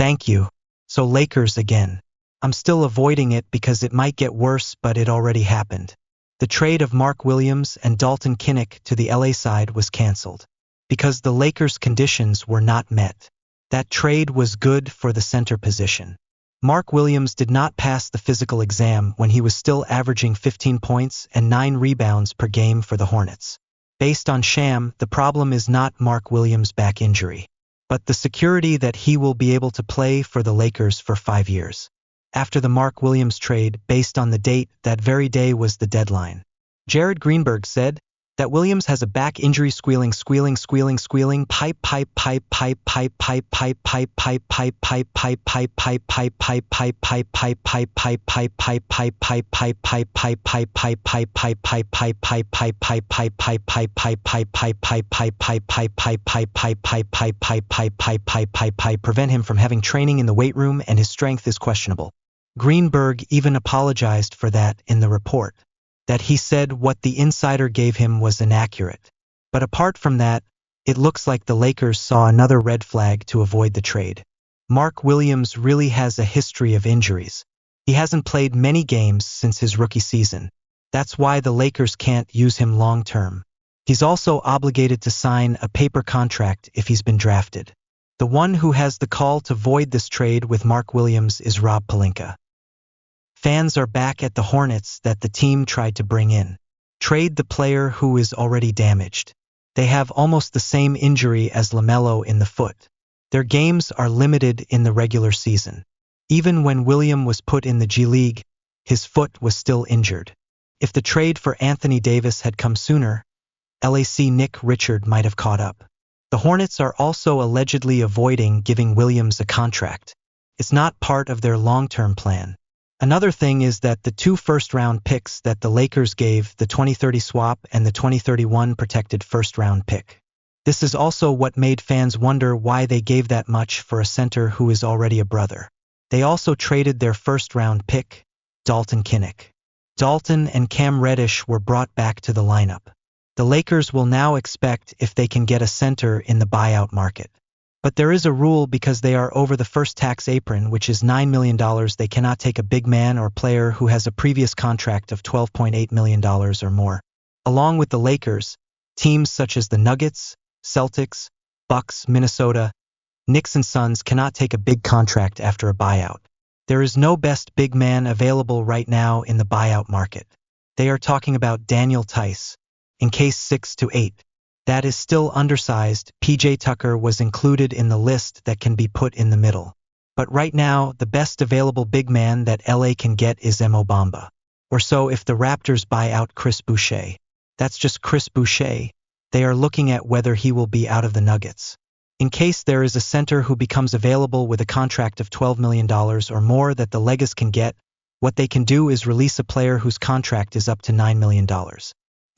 Thank you. So Lakers again. I'm still avoiding it because it might get worse, but it already happened. The trade of Mark Williams and Dalton Kinnick to the LA side was canceled because the Lakers' conditions were not met. That trade was good for the center position. Mark Williams did not pass the physical exam when he was still averaging 15 points and 9 rebounds per game for the Hornets. Based on Sham, the problem is not Mark Williams' back injury, but the security that he will be able to play for the Lakers for 5 years. After the Mark Williams trade, based on the date, that very day was the deadline. Jared Greenberg said that Williams has a back injury, squealing pipe prevent him from having training in the weight room, and his strength is questionable. Greenberg even apologized for that in the report, that he said what the insider gave him was inaccurate. But apart from that, it looks like the Lakers saw another red flag to avoid the trade. Mark Williams really has a history of injuries. He hasn't played many games since his rookie season. That's why the Lakers can't use him long term. He's also obligated to sign a paper contract if he's been drafted. The one who has the call to void this trade with Mark Williams is Rob Pelinka. Fans are back at the Hornets that the team tried to bring in. Trade the player who is already damaged. They have almost the same injury as LaMelo in the foot. Their games are limited in the regular season. Even when William was put in the G League, his foot was still injured. If the trade for Anthony Davis had come sooner, LAC Nick Richard might have caught up. The Hornets are also allegedly avoiding giving Williams a contract. It's not part of their long-term plan. Another thing is that the 2 first-round picks that the Lakers gave, the 2030 swap and the 2031 protected first-round pick. This is also what made fans wonder why they gave that much for a center who is already a brother. They also traded their first-round pick, Dalton Kinnick. Dalton and Cam Reddish were brought back to the lineup. The Lakers will now expect if they can get a center in the buyout market. But there is a rule because they are over the first tax apron, which is $9 million. They cannot take a big man or player who has a previous contract of $12.8 million or more. Along with the Lakers, teams such as the Nuggets, Celtics, Bucks, Minnesota, Knicks and Suns cannot take a big contract after a buyout. There is no best big man available right now in the buyout market. They are talking about Daniel Tice, in case 6 to 8. That is still undersized. PJ Tucker was included in the list that can be put in the middle. But right now, the best available big man that LA can get is Mo Bamba. Or so if the Raptors buy out Chris Boucher. That's just Chris Boucher. They are looking at whether he will be out of the Nuggets. In case there is a center who becomes available with a contract of $12 million or more that the Lakers can get, what they can do is release a player whose contract is up to $9 million.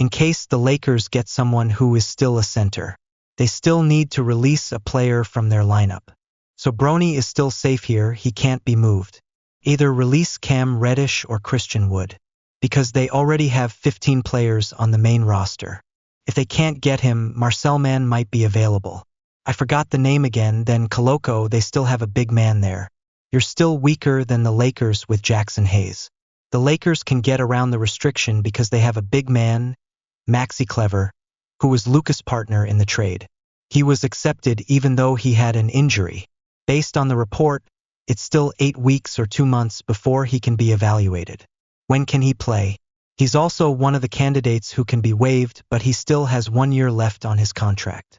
In case the Lakers get someone who is still a center, they still need to release a player from their lineup. So Bronny is still safe here, he can't be moved. Either release Cam Reddish or Christian Wood, because they already have 15 players on the main roster. If they can't get him, Marcel Man might be available. I forgot the name again, then Koloko, they still have a big man there. You're still weaker than the Lakers with Jackson Hayes. The Lakers can get around the restriction because they have a big man, Maxi Kleber, who was Luka's partner in the trade. He was accepted even though he had an injury. Based on the report, it's still 8 weeks or 2 months before he can be evaluated. When can he play? He's also one of the candidates who can be waived, but he still has 1 year left on his contract.